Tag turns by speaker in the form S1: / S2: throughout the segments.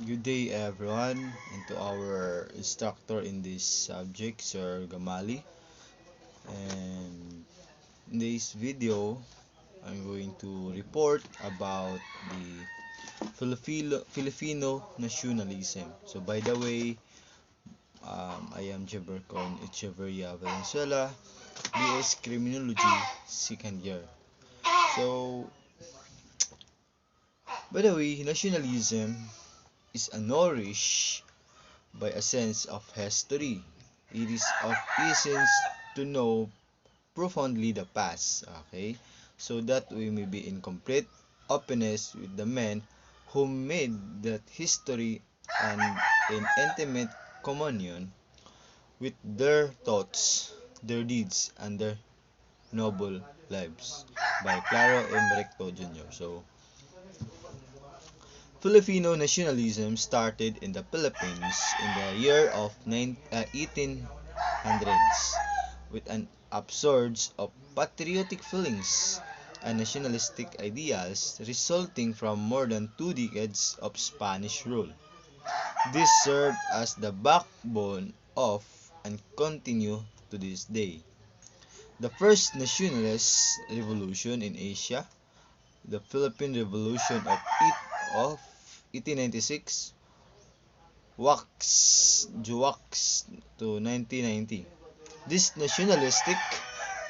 S1: Good day, everyone, and to our instructor in this subject, Sir Gamali. And in this video, I'm going to report about the Filipino nationalism. So, by the way, I am Jebercon Echeverria Valenzuela, BS Criminology, second year. So, by the way, nationalism is nourished by a sense of history. It is of essence to know profoundly the past, okay? So that we may be in complete openness with the men who made that history and in intimate communion with their thoughts, their deeds, and their noble lives by Claro M. Recto Jr. So, Filipino nationalism started in the Philippines in the year of 1800s with an upsurge of patriotic feelings and nationalistic ideals resulting from more than 2 decades of Spanish rule. This served as the backbone of and continue to this day. The first nationalist revolution in Asia, the Philippine Revolution of 1896, wax to 1990. These nationalistic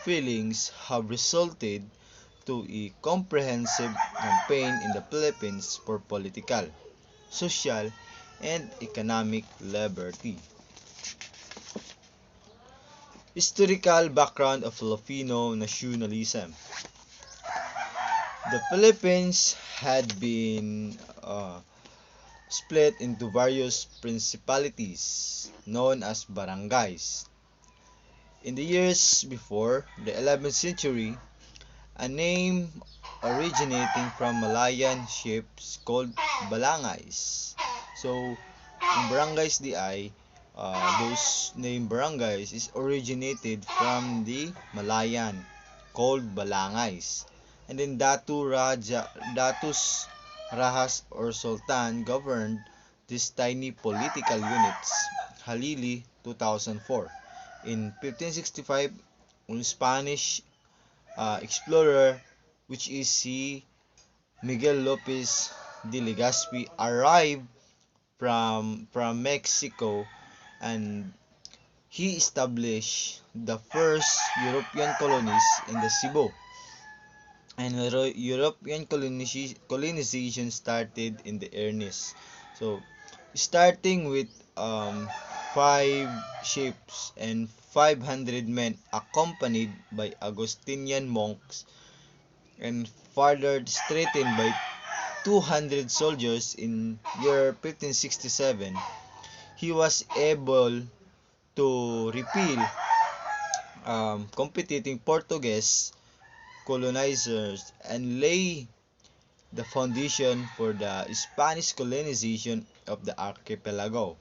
S1: feelings have resulted to a comprehensive campaign in the Philippines for political, social, and economic liberty. Historical background of Filipino nationalism. The Philippines had been split into various principalities known as barangays. In the years before the 11th century, a name originating from Malayan ships called balangays. So, ang barangays di those name barangays is originated from the Malayan called balangays. And then Datus Rahas or Sultan governed these tiny political units. Halili 2004. In 1565, un Spanish explorer which is si Miguel Lopez de Legazpi arrived from Mexico, and he established the first European colonies in the Cebu. And European colonization started in the earnest. So, starting with five ships and 500 men accompanied by Augustinian monks, and further strengthened by 200 soldiers in year 1567, he was able to repel competing Portuguese colonizers and lay the foundation for the Spanish colonization of the archipelago.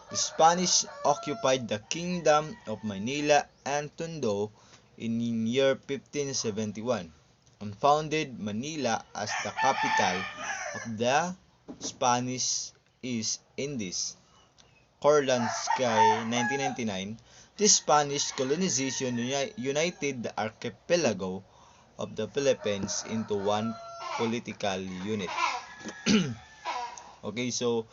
S1: The Spanish occupied the kingdom of Manila and Tondo in year 1571 and founded Manila as the capital of the Spanish East Indies. Korlansky, 1999, this Spanish colonization united the archipelago of the Philippines into one political unit. Okay, so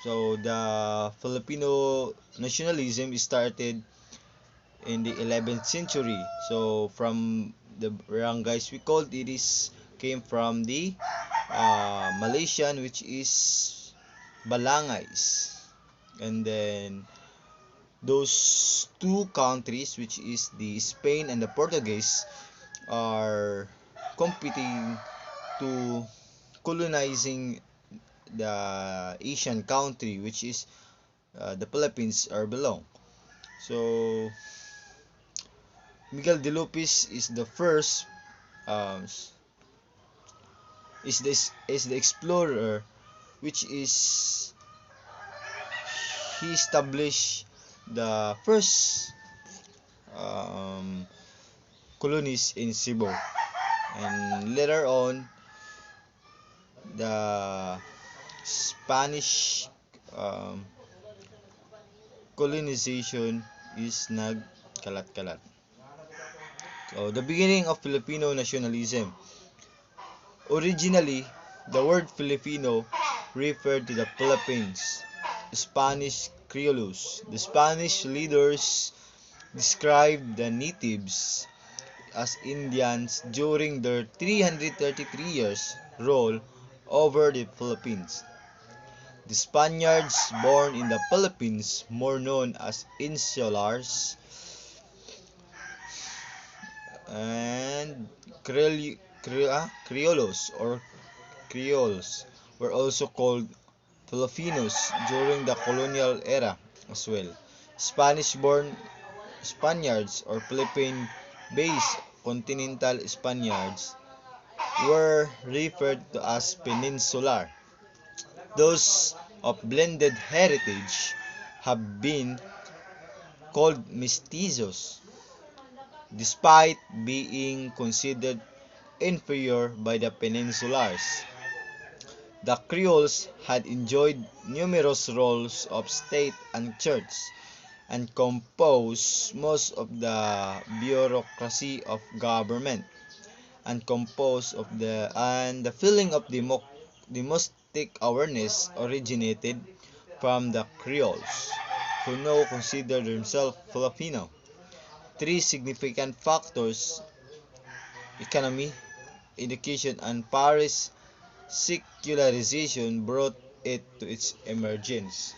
S1: the Filipino nationalism started in the 11th century. So from the barangays we called it is came from the Malaysian, which is balangays, and then those two countries, which is the Spain and the Portuguese, are competing to colonizing the Asian country, which is the Philippines are belong. So Miguel de Lopez is the first, um, is the explorer, which is he established the first um, colonies in Cebu, and later on the Spanish um, colonization is nagkalat-kalat. So, the beginning of Filipino nationalism. Originally, the word Filipino referred to the Philippines, Spanish Criollos. The Spanish leaders described the natives as Indians during their 333 years rule over the Philippines. The Spaniards born in the Philippines, more known as Insulars, and Criollos or Creoles were also called Filipinos during the colonial era as well. Spanish-born Spaniards or Philippine-based continental Spaniards were referred to as peninsular. Those of blended heritage have been called mestizos, despite being considered inferior by the peninsulars. The Creoles had enjoyed numerous roles of state and church, and composed most of the bureaucracy of government, and the feeling of domestic awareness originated from the Creoles, who now consider themselves Filipino. Three significant factors: economy, education, and Paris secularization brought it to its emergence.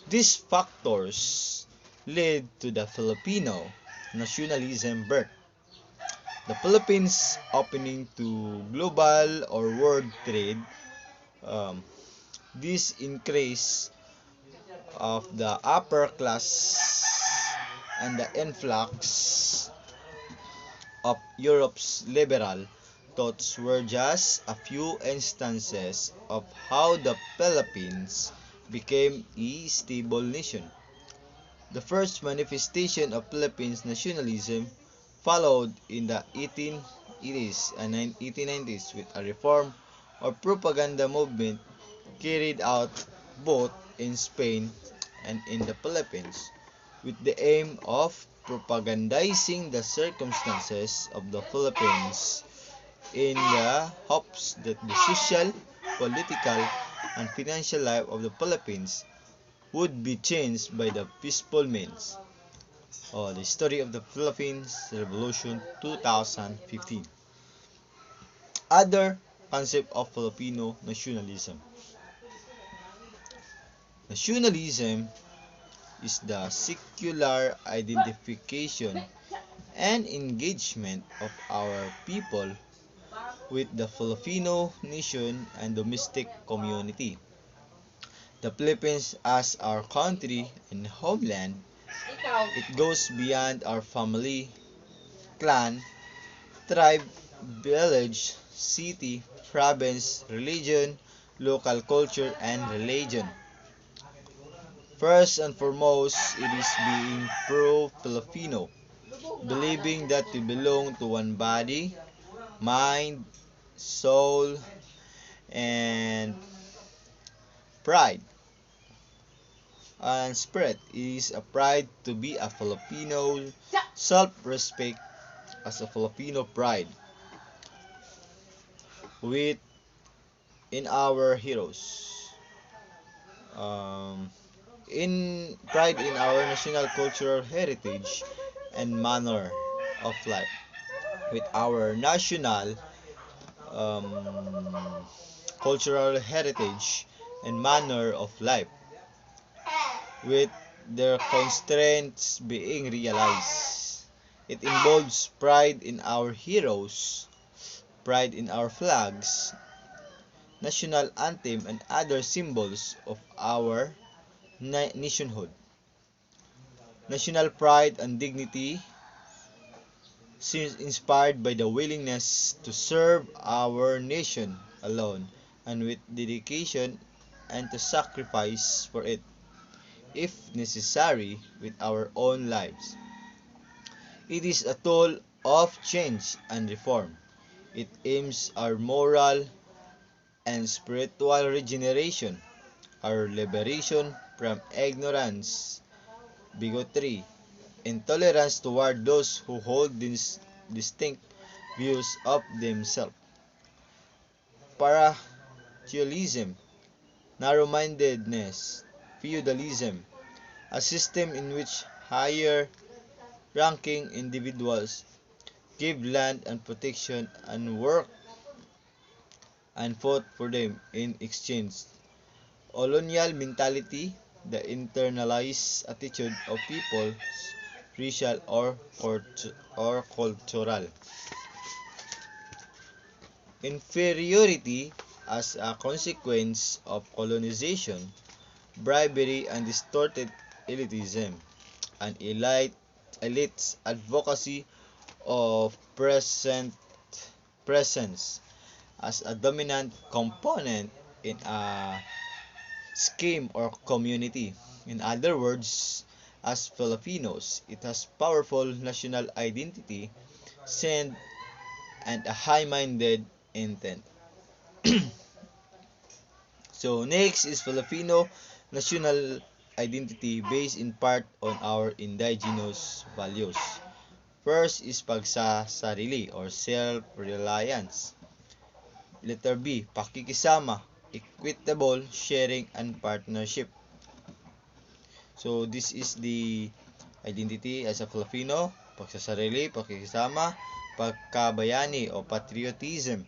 S1: These factors led to the Filipino nationalism birth. The Philippines opening to global or world trade, um, this increase of the upper class and the influx of Europe's liberal thoughts were just a few instances of how the Philippines became a stable nation. The first manifestation of Philippines nationalism followed in the 1880s and 1890s with a reform or propaganda movement carried out both in Spain and in the Philippines, with the aim of propagandizing the circumstances of the Philippines in the hopes that the social, political, and financial life of the Philippines would be changed by the peaceful means. The Story of the Philippines Revolution 2015. Other concept of Filipino nationalism. Nationalism is the secular identification and engagement of our people with the Filipino nation and domestic community. The Philippines as our country and homeland, it goes beyond our family, clan, tribe, village, city, province, religion, local culture, and religion. First and foremost, it is being pro-Filipino, believing that we belong to one body, mind, soul, and pride. And spirit is a pride to be a Filipino, self-respect as a Filipino pride with in our heroes. Um, in pride in our national cultural heritage and manner of life, with our national um, cultural heritage and manner of life, with their constraints being realized. It involves pride in our heroes, pride in our flags, national anthem, and other symbols of our nationhood. National pride and dignity seems inspired by the willingness to serve our nation alone and with dedication and to sacrifice for it, if necessary, with our own lives. It is a tool of change and reform. It aims our moral and spiritual regeneration, our liberation from ignorance, bigotry, intolerance toward those who hold distinct views of themselves, parochialism, narrow-mindedness, feudalism, a system in which higher ranking individuals give land and protection and work and fought for them in exchange. Colonial mentality, the internalized attitude of peoples, racial or cultural. Inferiority as a consequence of colonization, bribery and distorted elitism, an elite's advocacy of presence as a dominant component in a scheme or community. In other words, as Filipinos, it has powerful national identity, sense, and a high-minded intent. So next is Filipino national identity based in part on our indigenous values. First is pagsasarili or self-reliance. Letter B, pakikisama, equitable sharing and partnership. So this is the identity as a Filipino, pagsasarili, pakikisama, pagkabayani o patriotism,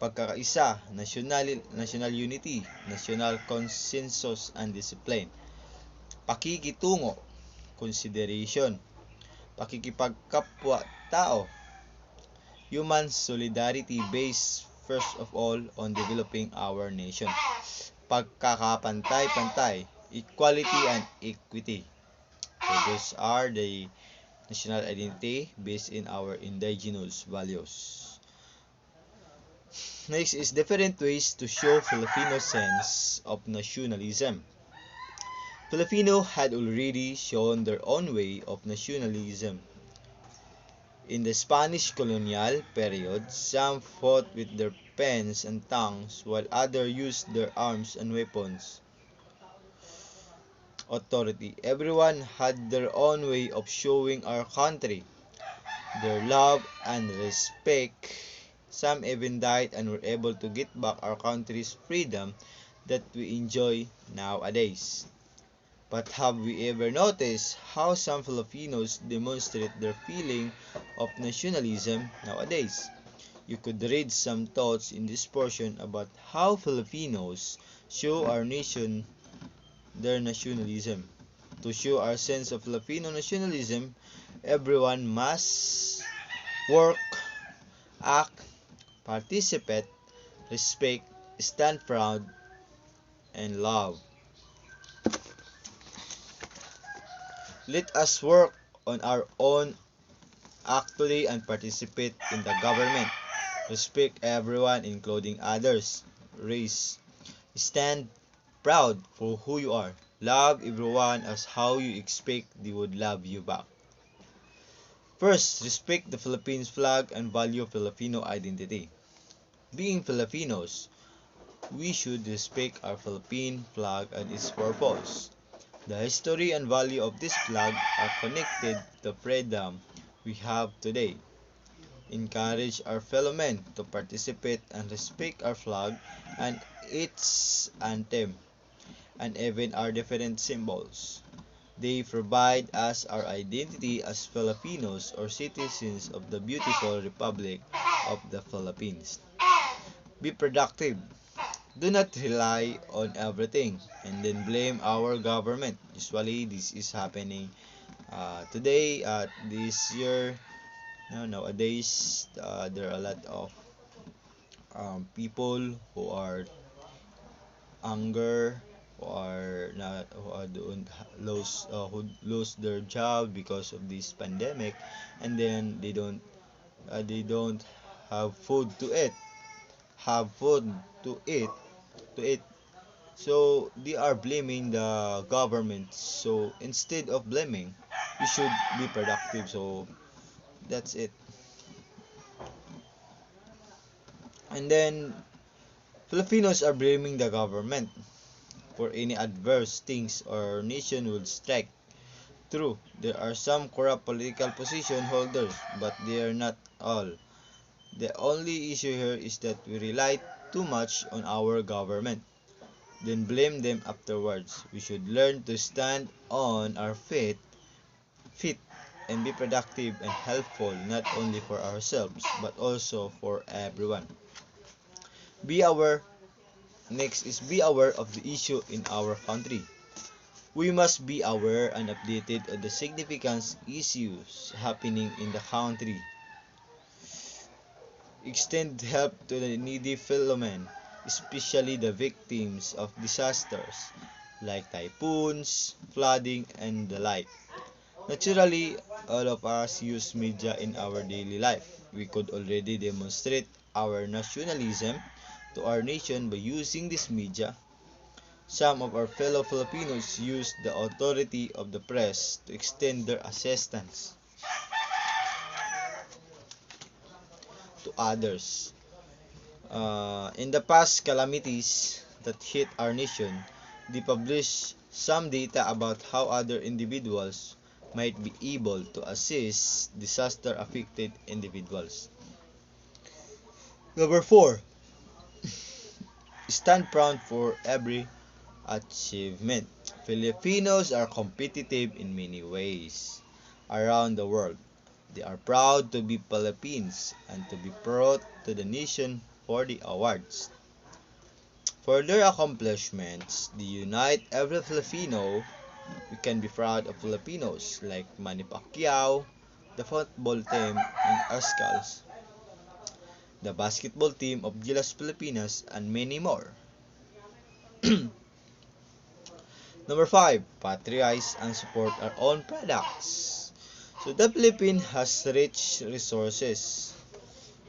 S1: pagkakaisa, national unity, national consensus and discipline, pakikitungo, consideration, pakikipagkapwa-tao, human solidarity based first of all on developing our nation, pagkakapantay-pantay, equality and equity. So those are the national identity based in our indigenous values. Next is different ways to show Filipino sense of nationalism. Filipino had already shown their own way of nationalism. In the Spanish colonial period, some fought with their pens and tongues while others used their arms and weapons. Authority. Everyone had their own way of showing our country their love and respect. Some even died and were able to get back our country's freedom that we enjoy nowadays. But have we ever noticed how some Filipinos demonstrate their feeling of nationalism nowadays? You could read some thoughts in this portion about how Filipinos show our nation their nationalism. To show our sense of Filipino nationalism, everyone must work, act, participate, respect, stand proud, and love. Let us work on our own actively and participate in the government. Respect everyone including others. Race. Stand proud for who you are. Love everyone as how you expect they would love you back. First, respect the Philippines flag and value Filipino identity. Being Filipinos, we should respect our Philippine flag and its purpose. The history and value of this flag are connected to the freedom we have today. Encourage our fellow men to participate and respect our flag and its anthem, and even our different symbols. They provide us our identity as Filipinos or citizens of the beautiful Republic of the Philippines. Be productive. Do not rely on everything and then blame our government. Usually, this is happening today, this year. Nowadays, there are a lot of people who are anger, who lose their job because of this pandemic, and then they don't have food to eat, have food to eat. So they are blaming the government. So instead of blaming, you should be productive. So that's it. And then Filipinos are blaming the government for any adverse things our nation would strike. True, there are some corrupt political position holders, but they are not all. The only issue here is that we rely too much on our government, then blame them afterwards. We should learn to stand on our feet and be productive and helpful not only for ourselves but also for everyone. Be aware Next is be aware of the issue in our country. We must be aware and updated on the significant issues happening in the country. Extend help to the needy fellow men, especially the victims of disasters like typhoons, flooding, and the like. Naturally, all of us use media in our daily life. We could already demonstrate our nationalism to our nation by using this media. Some of our fellow Filipinos use the authority of the press to extend their assistance to others. In the past calamities that hit our nation, they published some data about how other individuals might be able to assist disaster affected individuals. Number 4, stand proud for every achievement. Filipinos are competitive in many ways around the world. They are proud to be Philippines and to be proud to the nation for the awards. For their accomplishments, they unite every Filipino. We can be proud of Filipinos like Manny Pacquiao, the football team in Ascals, the basketball team of Gilas Pilipinas, and many more. Number 5, patronize and support our own products. So the Philippines has rich resources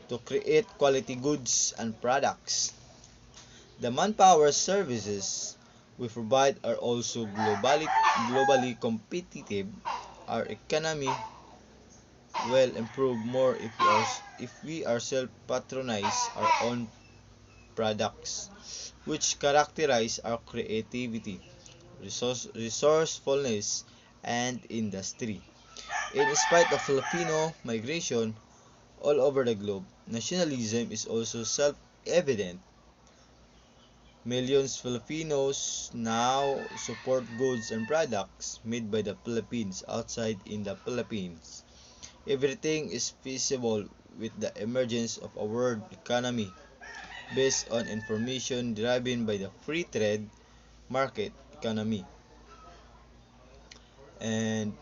S1: to create quality goods and products. The manpower services we provide are also globally competitive. Our economy will improve more if we ourselves patronize our own products, which characterize our creativity, resourcefulness, and industry. In spite of Filipino migration all over the globe, nationalism is also self-evident. Millions Filipinos now support goods and products made by the Philippines outside in the Philippines. Everything is feasible with the emergence of a world economy based on information driven by the free trade market economy and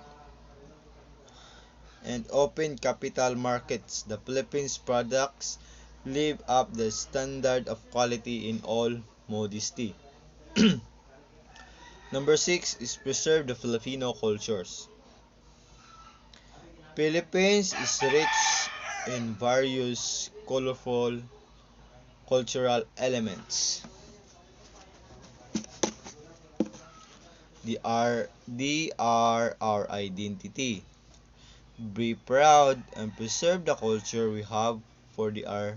S1: open capital markets. The Philippines products live up the standard of quality in all modesty. Number 6 is preserve the Filipino cultures. Philippines is rich in various colorful cultural elements. They are our identity. Be proud and preserve the culture we have, for they are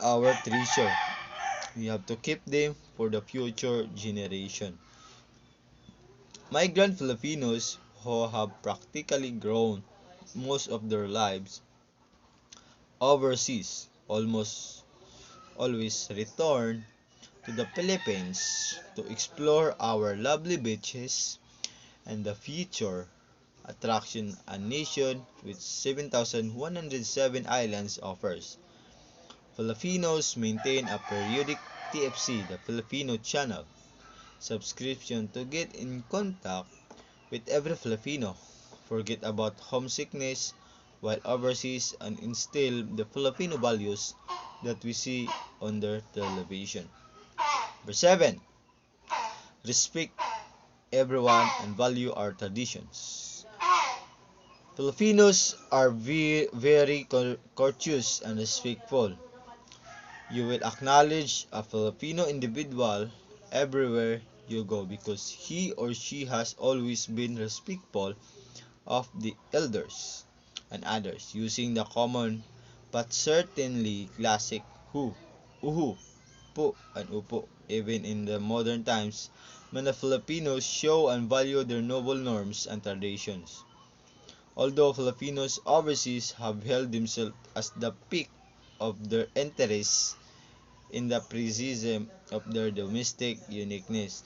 S1: our treasure. We have to keep them for the future generation. Migrant Filipinos who have practically grown most of their lives overseas almost always return to the Philippines to explore our lovely beaches and the future attraction a nation with 7,107 islands offers. Filipinos maintain a periodic TFC, the Filipino channel, subscription to get in contact with every Filipino, forget about homesickness while overseas, and instill the Filipino values that we see on their television. Number 7, respect everyone and value our traditions. Filipinos are very courteous and respectful. You will acknowledge a Filipino individual everywhere you go because he or she has always been respectful of the elders and others, using the common but certainly classic uhu. po and upo. Even in the modern times, many Filipinos show and value their noble norms and traditions. Although Filipinos overseas have held themselves as the peak of their interests in the precision of their domestic uniqueness,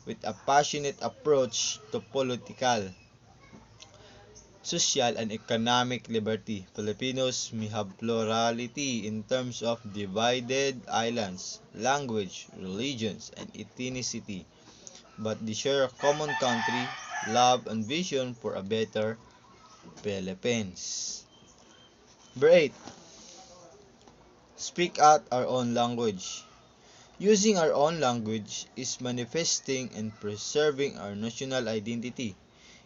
S1: with a passionate approach to political, social, and economic liberty. Filipinos may have plurality in terms of divided islands, language, religions, and ethnicity, but they share a common country, love, and vision for a better Philippines. Number 8. Speak out our own language. Using our own language is manifesting and preserving our national identity.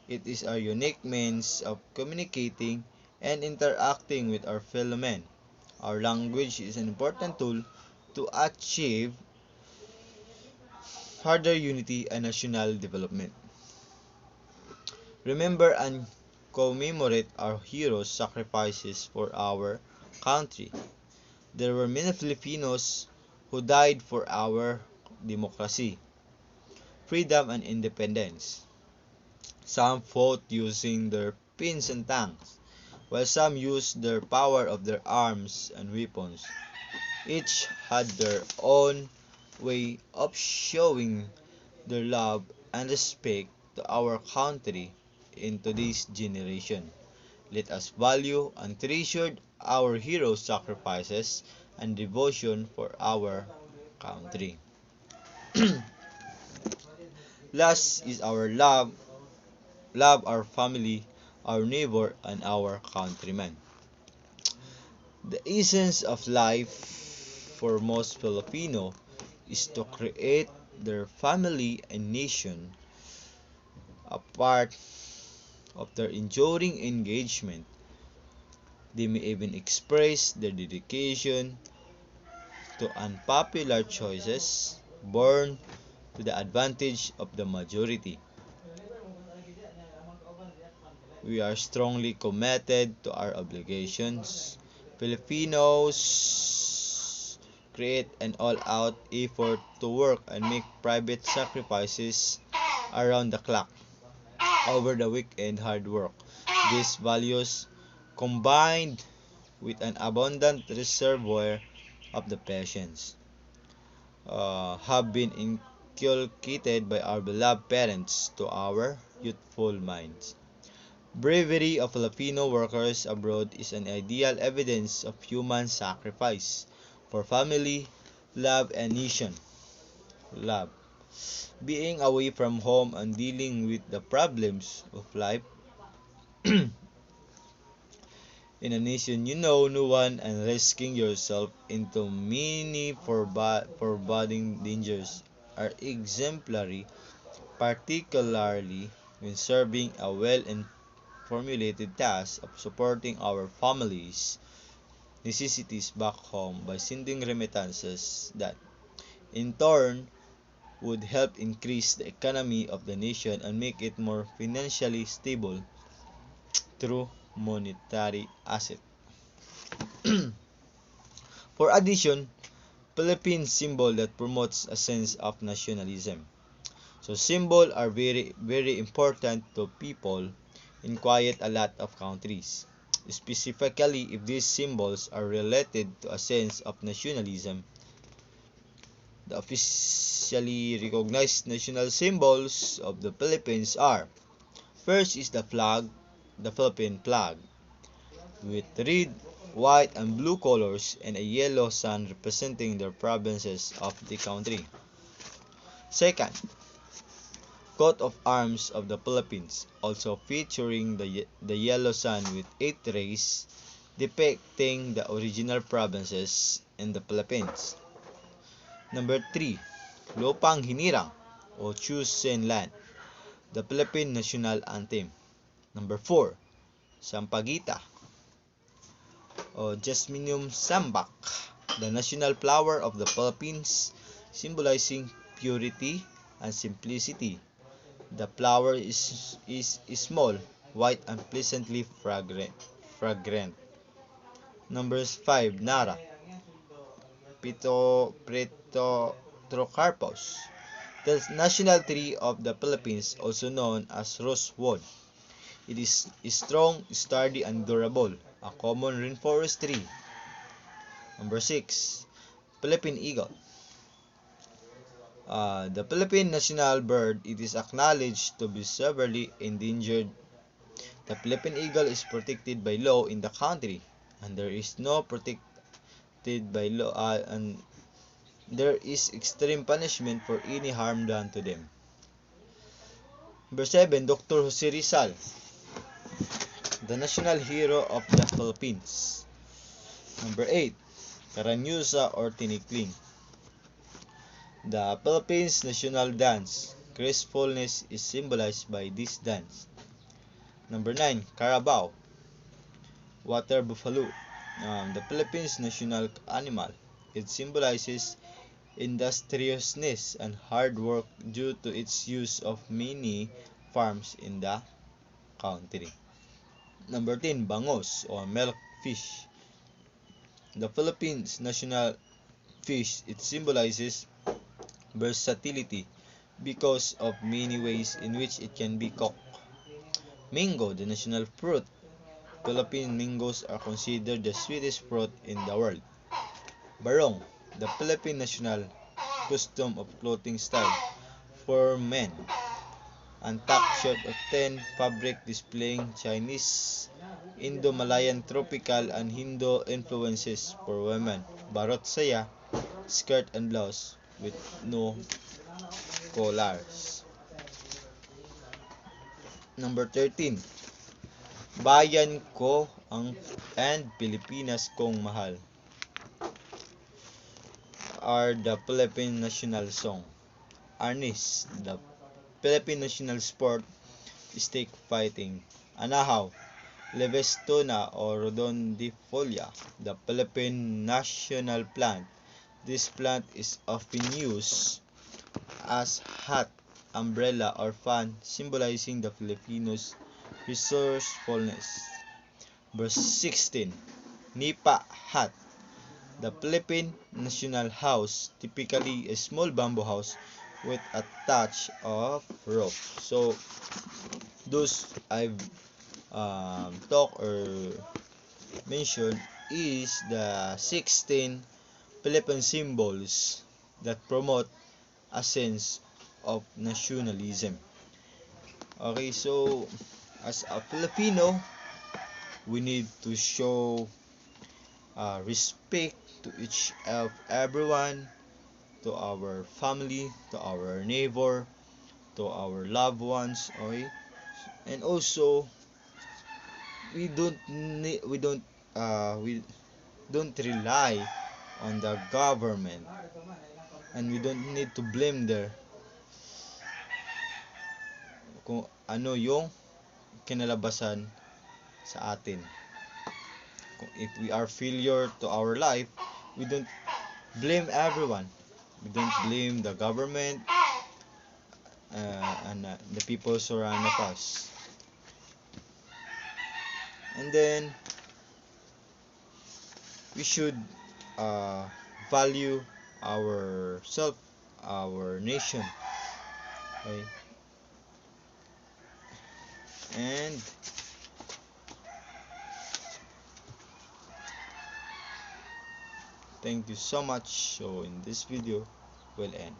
S1: It is our unique means of communicating and interacting with our fellow men. Our language is an important tool to achieve further unity and national development. Remember and commemorate our heroes' sacrifices for our country. There were many Filipinos who died for our democracy, freedom, and independence. Some fought using their pins and tanks, while some used the power of their arms and weapons. Each had their own way of showing their love and respect to our country in today's generation. Let us value and treasure our heroes' sacrifices and devotion for our country. Last is our love our family, our neighbor, and our countrymen. The essence of life for most Filipino is to create their family and nation a part of their enduring engagement. They may even express their dedication to unpopular choices born to the advantage of the majority. We are strongly committed to our obligations. Filipinos create an all-out effort to work and make private sacrifices around the clock, over the weekend hard work. These values, combined with an abundant reservoir of the patience, have been inculcated by our beloved parents to our youthful minds. Bravery of Filipino workers abroad is an ideal evidence of human sacrifice for family, love, and nation. Love. Being away from home and dealing with the problems of life in a nation you know no one and risking yourself into many foreboding dangers are exemplary, particularly when serving a well and formulated task of supporting our families' necessities back home by sending remittances that, in turn, would help increase the economy of the nation and make it more financially stable through monetary asset. For addition, Philippine symbol that promotes a sense of nationalism. So symbols are very important to people in quite a lot of countries. Specifically, if these symbols are related to a sense of nationalism, the officially recognized national symbols of the Philippines are: first is the flag, the Philippine flag, with red, white, and blue colors and a yellow sun representing the provinces of the country. Second, coat of arms of the Philippines, also featuring the yellow sun with 8 rays depicting the original provinces in the Philippines. Number 3, Lupang Hinirang o Chosen Land, the Philippine national anthem. Number 4, Sampaguita o Jasminum Sambac, the national flower of the Philippines, symbolizing purity and simplicity. The flower is small, white, and pleasantly fragrant. Number 5, Nara Phytotrocarpus. The national tree of the Philippines, also known as rosewood. It is strong, sturdy, and durable, a common rainforest tree. Number 6. Philippine eagle. The Philippine national bird, it is acknowledged to be severely endangered. The Philippine eagle is protected by law in the country, and there is no protected by law, and there is extreme punishment for any harm done to them. Number 7, Dr. Jose Rizal, the national hero of the Philippines. Number 8, Karanyusa or Tinikling. The Philippines' national dance. Gracefulness is symbolized by this dance. Number 9, Carabao, water buffalo. The Philippines' national animal. It symbolizes industriousness and hard work due to its use of many farms in the country. Number 10, Bangos or milkfish. The Philippines' national fish. It symbolizes versatility because of many ways in which it can be cooked. Mango, the national fruit. Philippine mangoes are considered the sweetest fruit in the world. Barong, the Philippine national costume of clothing style for men. Antak shirt of 10 fabric displaying Chinese, Indo-Malayan tropical and Hindu influences for women. Barot saya, skirt and blouse with no collars. Number 13. Bayan ko and Pilipinas kong mahal are the Philippine national song. Arnis, the Philippine national sport, stake fighting. Anahaw, Levestona or Rodondifolia, the Philippine national plant. This plant is often used as hat, umbrella, or fan, symbolizing the Filipinos' resourcefulness. Verse 16. Nipa hat, the Philippine national house, typically a small bamboo house with a touch of rope. So, those I've talked or mentioned is the 16 Philippine symbols that promote a sense of nationalism. Okay, so as a Filipino, we need to show respect to each of everyone, to our family, to our neighbor, to our loved ones, okay? And also, we don't rely on the government, and we don't need to blame their kung ano yung kinalabasan sa atin. If we are failure to our life, we don't blame everyone. We don't blame the government and the people surround of us. And then we should value ourself, our nation. Okay? And thank you so much. So in this video will end.